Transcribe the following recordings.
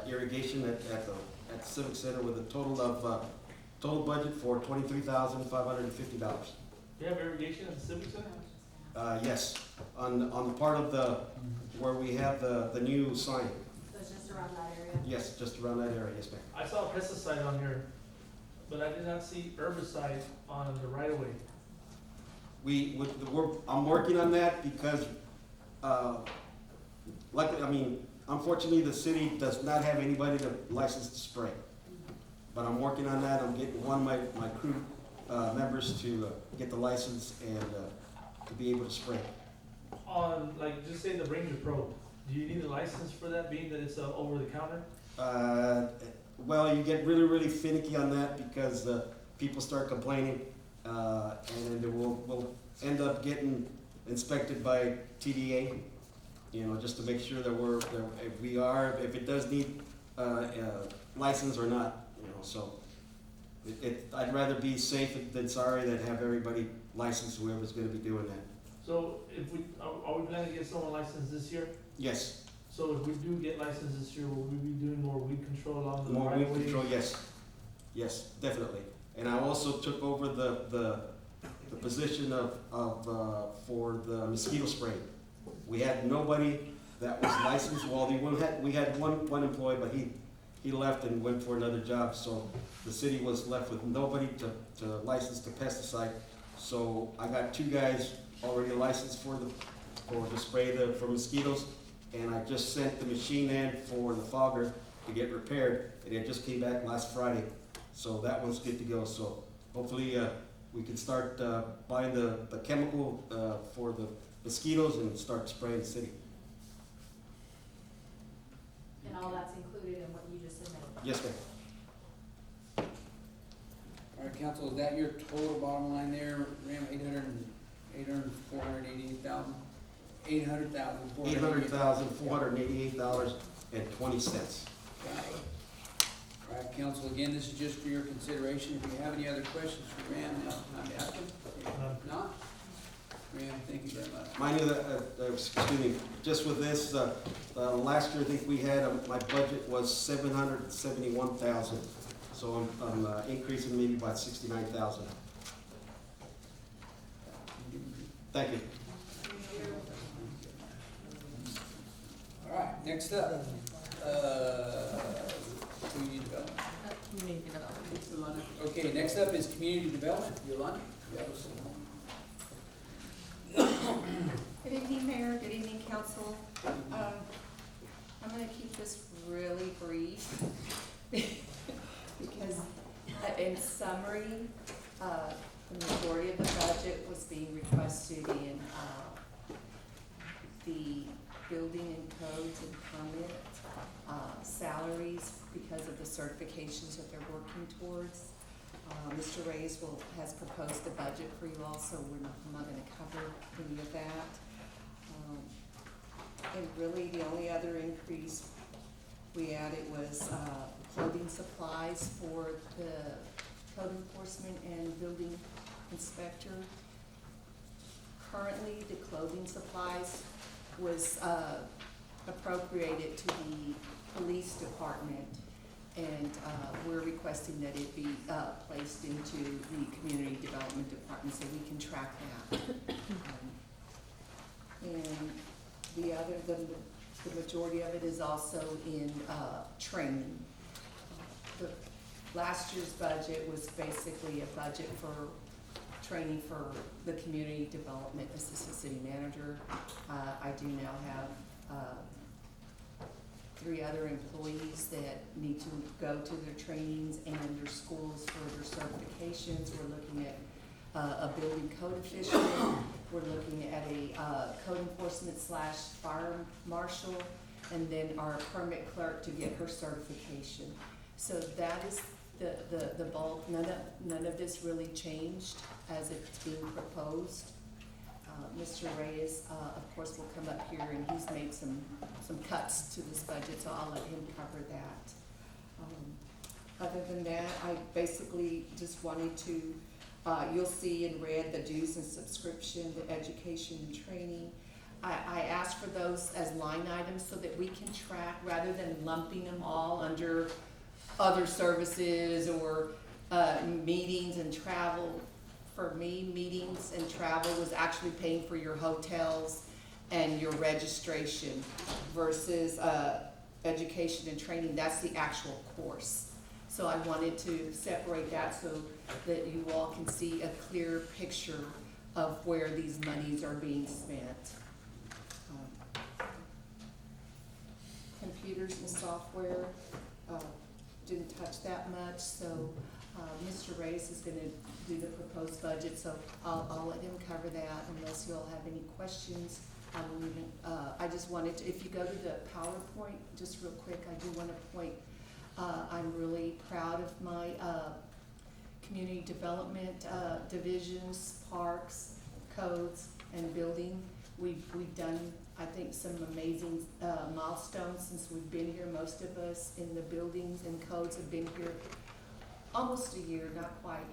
irrigation at Civic Center with a total budget for $23,550. Do you have irrigation at the Civic Center? Yes, on the part of where we have the new sign. So it's just around that area? Yes, just around that area, yes, ma'am. I saw pesticide on here, but I did not see herbicide on the right of way. I'm working on that because, unfortunately, the city does not have anybody to license to spray. But I'm working on that. I'm getting one of my crew members to get the license and to be able to spray. On, like, just say the Ranger Pro, do you need a license for that, being that it's over the counter? Well, you get really, really finicky on that because people start complaining, and then we'll end up getting inspected by TDA, just to make sure that if it does need license or not, so I'd rather be safe than sorry than have everybody licensed, whoever's gonna be doing that. So if are we planning to get someone licensed this year? Yes, So if we do get licensed this year, will we be doing more weed control along the more right weed of way? control, yes, definitely. And I also took over the position for the mosquito spray. We had nobody that was licensed. Well, we had one employee, but he left and went for another job. So the city was left with nobody to license the pesticide. So I got two guys already licensed for the spray for mosquitoes. And I just sent the machine in for the fogger to get repaired, and it just came back last Friday. So that one's good to go. So hopefully we can start buying the chemical for the mosquitoes and start spraying the city. And all that's included in what you just submitted? Yes, ma'am. All right, council, is that your total bottom line there, Ram, 488,000? $800,488.20. Got it. All right, council, again, this is just for your consideration. If you have any other questions for Ram, now's the time to ask them. If not, Ram, thank you very much. Mind you, excuse me, just with this, last year I think we had, my budget was $771,000. So I'm increasing maybe by $69,000. Thank you. All right, next up, community development. Community development. Yolanda. Okay, next up is community development. Yolanda, you have us. Good evening, Mayor. Good evening, Council. I'm going to keep this really brief because, in summary, the majority of the budget was being requested in the building and codes and permit salaries because of the certifications that they're working towards. Mr. Reyes has proposed a budget for you all, so I'm not going to cover any of that. And really, the only other increase we added was clothing supplies for the code enforcement and building inspector. Currently, the clothing supplies was appropriated to the police department, and we're requesting that it be placed into the community development department so we can track that. And the majority of it is also in training. The last year's budget was basically a budget for training for the community development assistant city manager. I do now have 3 other employees that need to go to their trainings and their schools for their certifications. We're looking at a building code official. We're looking at a code enforcement / fire marshal, and then our permit clerk to get her certification. So that is the bulk. None of this really changed as it's being proposed. Mr. Reyes, of course, will come up here, and he's made some cuts to this budget, so I'll let him cover that. Other than that, I basically just wanted to, you'll see in red the dues and subscription, the education and training. I asked for those as line items so that we can track, rather than lumping them all under other services or, meetings and travel. For me, meetings and travel was actually paying for your hotels and your registration versus, education and training, that's the actual course. So I wanted to separate that so that you all can see a clear picture of where these monies are being spent. Computers and software, didn't touch that much, so, Mr. Reyes is gonna do the proposed budget, so I'll let him cover that unless you all have any questions. I will even, I just wanted to, if you go to the PowerPoint, just real quick, I do wanna point, I'm really proud of my, community development, divisions, parks, codes, and building. We've done, I think, some amazing, milestones since we've been here. Most of us in the buildings and codes have been here almost a year, not quite.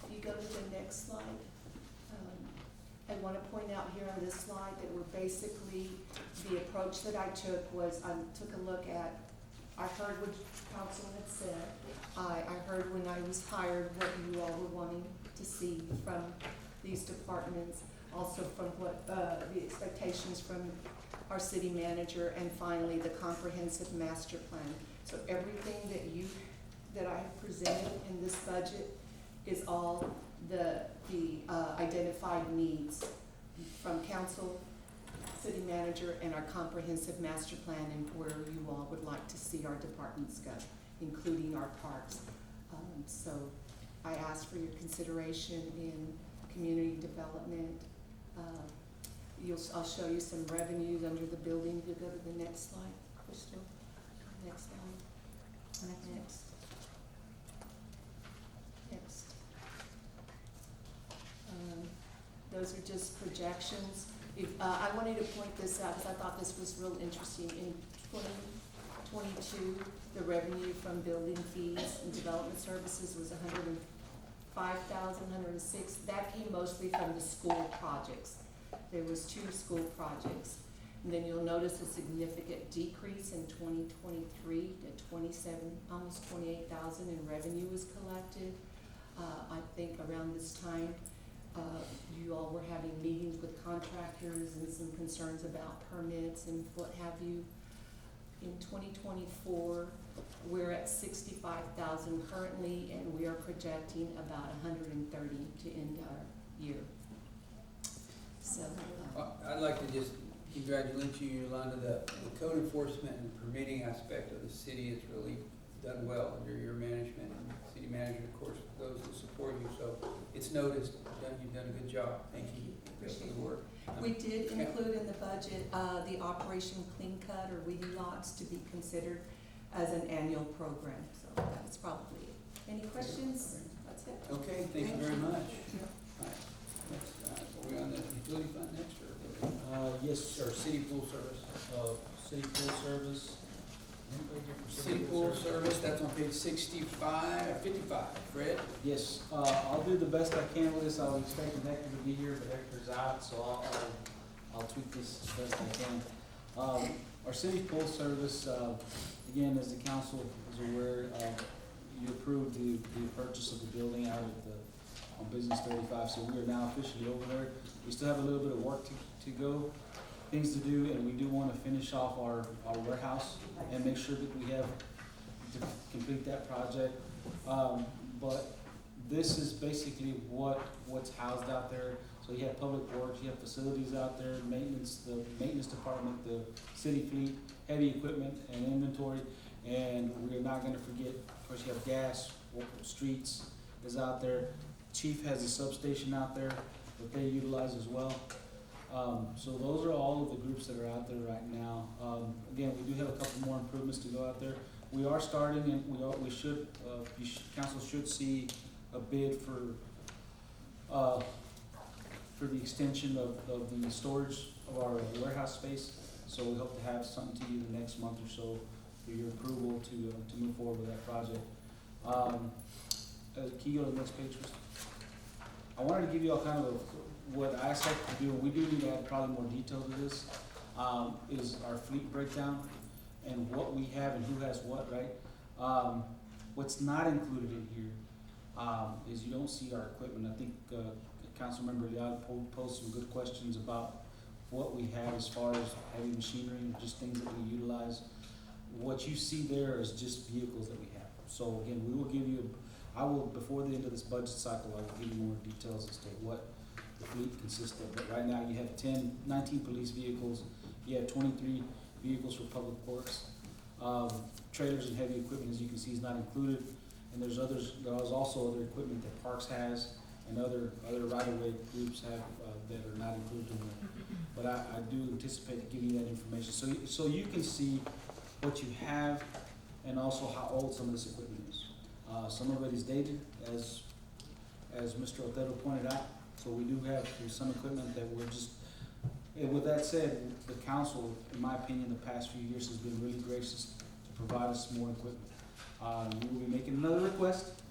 If you go to the next slide. I want to point out here on this slide that we're basically, the approach that I took was, I took a look at, I heard what council had said. I heard when I was hired what you all were wanting to see from these departments, also from what, the expectations from our city manager, and finally the comprehensive master plan. So everything that I have presented in this budget is all the identified needs from council, city manager, and our comprehensive master plan, and where you all would like to see our departments go, including our parks. So I ask for your consideration in community development. I'll show you some revenues under the building. You'll go to the next slide, Crystal. Next slide. Next. Those are just projections. I wanted to point this out because I thought this was real interesting. In 2022, the revenue from building fees and development services was $105,106. That came mostly from the school projects. There was 2 school projects. And then you'll notice a significant decrease in 2023 to 27, almost 28,000 in revenue was collected. I think around this time, you all were having meetings with contractors and some concerns about permits and what have you. In 2024, we're at 65,000 currently, and we are projecting about 130 to end our year. So, I'd like to just congratulate you, Yolanda. The code enforcement and permitting aspect of the city has really done well under your management, and city manager, of course, those that support you. So it's noticed. You've done a good job. Thank you for the work. we did include in the budget, the Operation Clean Cut or weedy lots to be considered as an annual program. So that's probably it. Any questions? That's it. Okay, thank you very much. All right, next, are we on the utility fund next, or? Yes, Or city pool service? city pool service. Anybody here from City pool service, that's on page 55. Fred? Yes, I'll do the best I can with this. I was expecting Hector to be here, but Hector's out, so I'll tweak this as best I can. Our city pool service, again, as the council is aware, you approved the purchase of the building out at on Business 35, so we are now officially over there. We still have a little bit of work to go, things to do, and we do want to finish off our warehouse and make sure that we have to complete that project. But this is basically what's housed out there. So you have public works, you have facilities out there, maintenance, the maintenance department, the city fleet, heavy equipment and inventory. And we're not gonna forget, of course, you have gas, streets is out there. Chief has a substation out there that they utilize as well. So those are all of the groups that are out there right now. Again, we do have a couple more improvements to go out there. We are starting, and council should see a bid for the extension of the storage of our warehouse space. So we hope to have something to you the next month or so for your approval to move forward with that project. Can you go to the next page, Kristen? I wanted to give you all kind of what I expect to do, and we do need to add probably more detail to this, is our fleet breakdown and what we have and who has what, right? What's not included in here, is you don't see our equipment. I think, Councilmember Leal posed some good questions about what we have as far as heavy machinery and just things that we utilize. What you see there is just vehicles that we have. So again, we will give you, I will, before the end of this budget cycle, I will give you more details as to what the fleet consists of. But right now, you have 19 police vehicles, you have 23 vehicles for public works. Trailers and heavy equipment, as you can see, is not included. And there's also other equipment that Parks has and other right-of-way groups have, that are not included in there. But I do anticipate giving you that information, so you can see what you have and also how old some of this equipment is. Some of it is dated, as Mr. Otero pointed out, so we do have some equipment that we're just, and with that said, the council, in my opinion, the past few years has been really gracious to provide us more equipment. We will be making another request,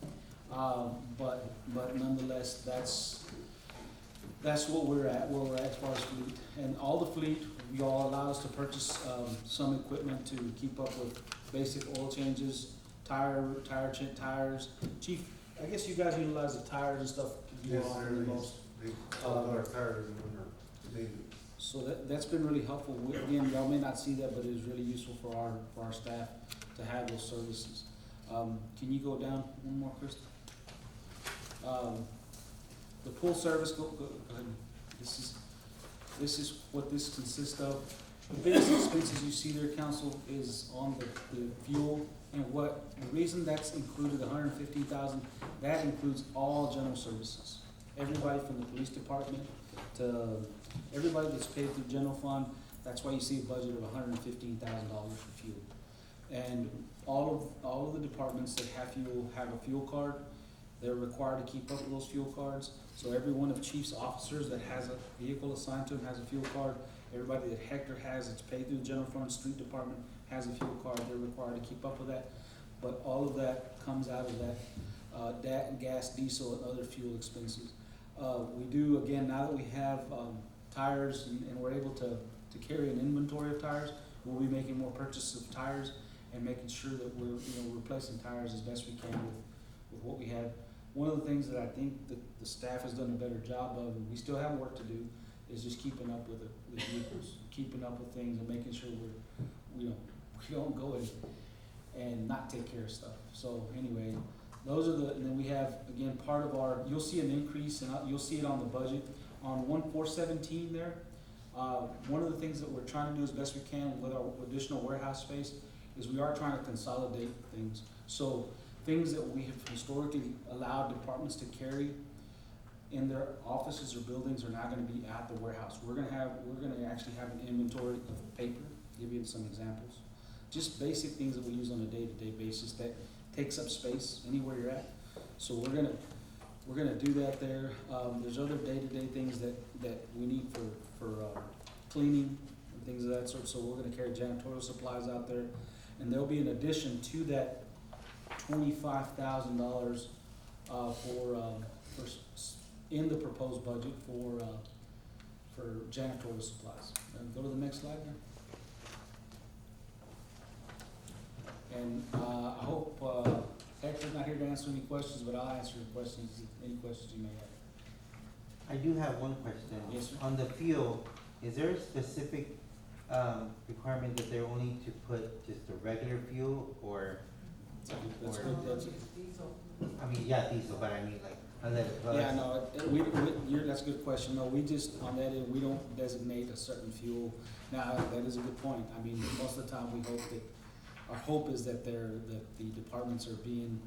but nonetheless, that's where we're at as far as fleet. And all the fleet, you all allow us to purchase, some equipment to keep up with basic oil changes, tires. Chief, I guess you guys utilize the tires and stuff you Yes, all sir. the most. They all our tires and they, So that's been really helpful. Again, y'all may not see that, but it is really useful for our staff to have those services. Can you go down one more, Krista? The pool service, go ahead. This is what this consists of. The biggest expenses you see there, council, is on the fuel, and the reason that's included, $115,000, that includes all general services. Everybody from the police department to everybody that's paid through general fund, that's why you see a budget of $115,000 for fuel. And all of the departments that have fuel have a fuel card. They're required to keep up with those fuel cards. So every one of Chief's officers that has a vehicle assigned to him has a fuel card. Everybody that Hector has, that's paid through the general fund, street department, has a fuel card. They're required to keep up with that. But all of that comes out of that, gas, diesel, and other fuel expenses. We do, again, now that we have, tires and we're able to carry an inventory of tires, we'll be making more purchases of tires and making sure that we're, replacing tires as best we can with what we have. One of the things that I think that the staff has done a better job of, and we still have work to do, is just keeping up with the vehicles, keeping up with things and making sure we don't go and not take care of stuff. So anyway, those are and then we have, again, part of you'll see an increase, and you'll see it on the budget, on 1417 there. One of the things that we're trying to do as best we can with our additional warehouse space is we are trying to consolidate things. So things that we have historically allowed departments to carry in their offices or buildings are now gonna be at the warehouse. We're gonna actually have an inventory of paper, give you some examples. Just basic things that we use on a day-to-day basis that takes up space anywhere you're at. So we're gonna do that there. There's other day-to-day things that we need for cleaning and things of that sort. So we're gonna carry janitorial supplies out there. And there'll be an addition to that $25,000 in the proposed budget for janitorial supplies. And go to the next slide there. And I hope Hector's not here to answer any questions, but I'll answer any questions you may have. I do have one question. Yes, sir. On the fuel, is there a specific requirement that they're only to put just the regular fuel, or, That's Or- good, I mean, yeah, diesel, but I mean like unleaded plus? yeah, no, that's a good question. No, we just, on that end, we don't designate a certain fuel. Now, that is a good point. I mean, most of the time, our hope is that the departments are being,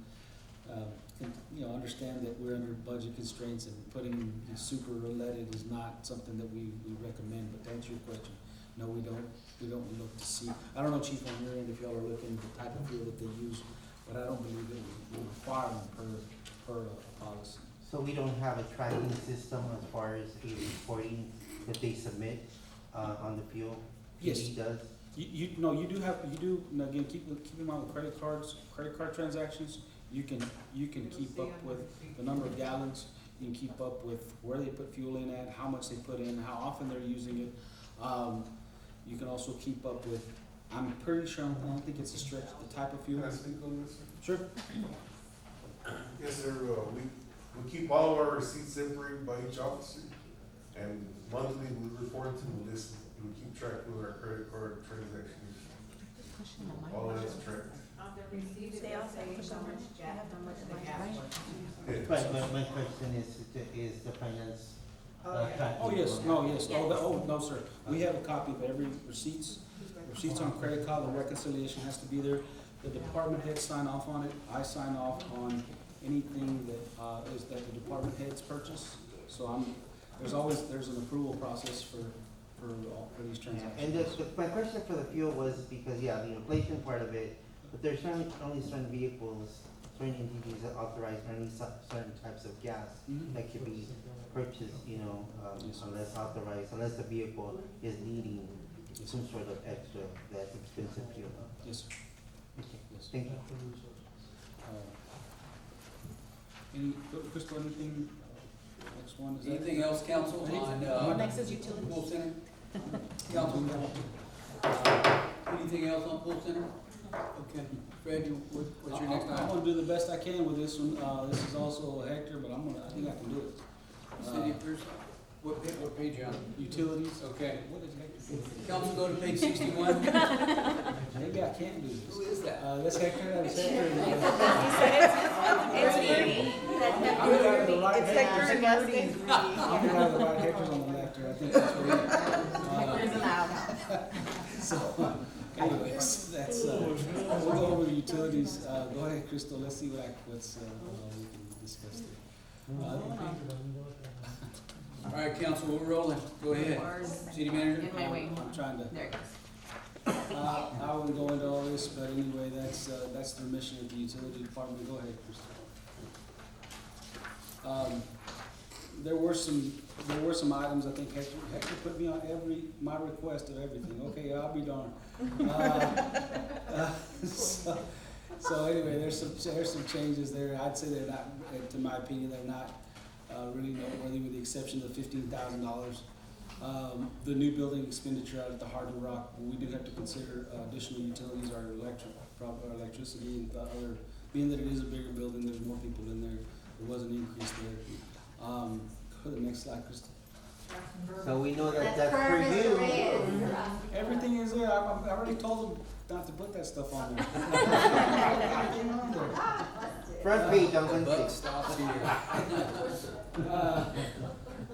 understand that we're under budget constraints, and putting the super leaded is not something that we recommend. But to answer your question, no, we don't look to see. I don't know, Chief, on your end, if y'all are looking at the type of fuel that they use, but I don't believe that we require them per policy. So we don't have a tracking system as far as a reporting that they submit on the fuel? Yes. PD does? You do, and again, keep in mind with credit card transactions, you can keep up with the number of gallons. you can keep up with where they put fuel in at, how much they put in, how often they're using it. You can also keep up with, I'm pretty sure, I don't think it's a stretch, the type of fuel. Can I speak on this? Sure. Yes, sir, we keep all of our receipts separated by each officer, and monthly we report to the list, we keep track of our credit card transactions. All of that's tracked. On the receipt, it will say how much the gas was. Yeah. But my question is the finance, tracking? Oh, yes, no, yes, oh, no, sir. We have a copy of every receipts on credit card, the reconciliation has to be there. The department heads sign off on it, I sign off on anything that, is that the department heads purchase. So there's an approval process for these Yeah, transactions. and my question for the fuel was because, yeah, the inflation part of it, but there's certainly only certain vehicles, certain entities that authorize only certain types of gas Mhm. that can be purchased, Yes, sir. unless the vehicle is needing Yes, some sort of extra, that's expensive fuel. Yes, sir. Okay, Yes. thank you. Crystal, anything, next one, is that? Anything else, council, on, Next is utilities. pool center? Council, anything else on pool center? Okay, Fred, what's your next I'm item? gonna do the best I can with this one. This is also a Hector, but I think I can do it. City of Pierce, what page you on? Utilities. Okay, What is Hector? council, go to page 61. Maybe I can't do this. Who is that? That's Hector, that's Hector. It's Rudy. I'm gonna have the right It's Hectors. Hector Augustin. I'm gonna have the right Hectors on the left here. I think that's what Hector's allowed. So, anyways, that's, we'll go over the utilities. Go ahead, Crystal, let's see what's, we can discuss there. All right, council, we're rolling. Go ahead. City manager? In my way. I'm trying to, There it goes. I wouldn't go into all this, but anyway, that's the mission of the utility department. Go ahead, Crystal. There were some items, I think Hector put me on my request of everything. Okay, I'll be darned. So anyway, there's some changes there. I'd say they're not, to my opinion, they're not really noteworthy with the exception of $15,000. The new building expenditure out at the Hard Rock, we do have to consider additional utilities, our electricity and the other, being that it is a bigger building, there's more people in there, there was an increase there. Go to the next slide, Krista. So we know that That's that's per for Mr. you. Reyes. Everything is there, I already told them not to put that stuff on there. Everything on there. Front page on The Wednesday. buck stops here.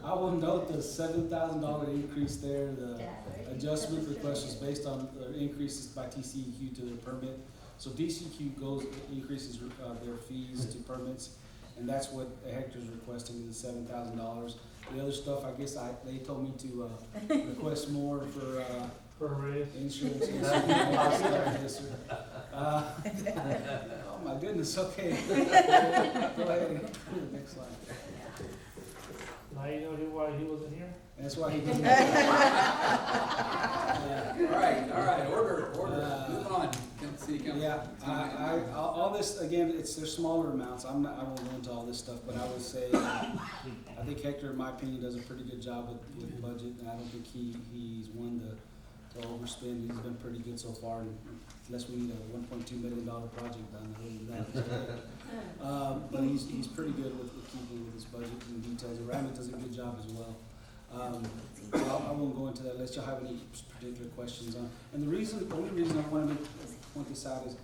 I will note the $7,000 increase there, the adjustment request was based on the increases by TCEQ to their permit. So DCQ increases their fees to permits, and that's what Hector's requesting is $7,000. The other stuff, I guess they told me to request more for Per raise. insurance. Yes, sir. Oh my goodness, okay. Go ahead and go to the next slide. Now you know why he wasn't here? That's why he didn't. All right, order, moving on. City council. Yeah, all this, again, they're smaller amounts, I won't go into all this stuff, but I would say, I think Hector, in my opinion, does a pretty good job with budget, and I don't think he's one to overspend, he's been pretty good so far, unless we need a $1.2 million project done, other than that, it's okay. But he's pretty good with keeping with his budget and details, Ramet does a good job as well. So I won't go into that unless y'all have any particular questions on. And the only reason I want to point this out is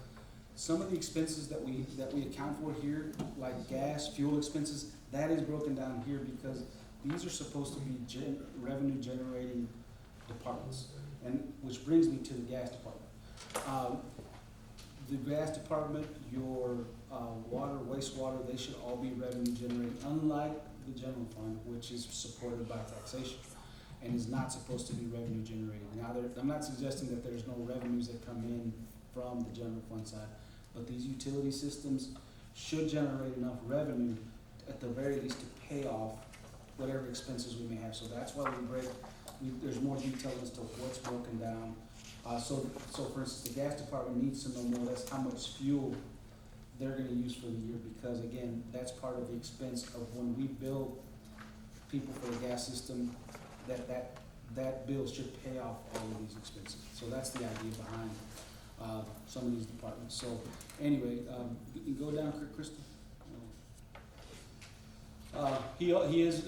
some of the expenses that we account for here, like gas, fuel expenses, that is broken down here because these are supposed to be revenue generating departments. And which brings me to the gas department. The gas department, your water, wastewater, they should all be revenue generating, unlike the general fund, which is supported by taxation and is not supposed to be revenue generating. Now, I'm not suggesting that there's no revenues that come in from the general fund side, but these utility systems should generate enough revenue at the very least to pay off whatever expenses we may have. So that's why there's more detail as to what's broken down. So for instance, the gas department needs to know more or less how much fuel they're gonna use for the year, because again, that's part of the expense of when we bill people for the gas system, that bill should pay off all of these expenses. So that's the idea behind, some of these departments. So anyway, you can go down, Crystal. He is,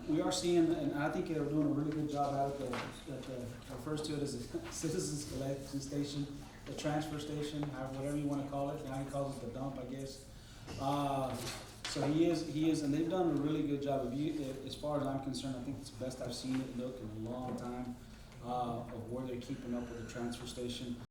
we are seeing, and I think they're doing a really good job out at the refers to it as a citizens collection station, the transfer station, whatever you wanna call it. Now he calls it the dump, I guess. So he is, and they've done a really good job. As far as I'm concerned, I think it's the best I've seen it look in a long time, of where they're keeping up with the transfer station.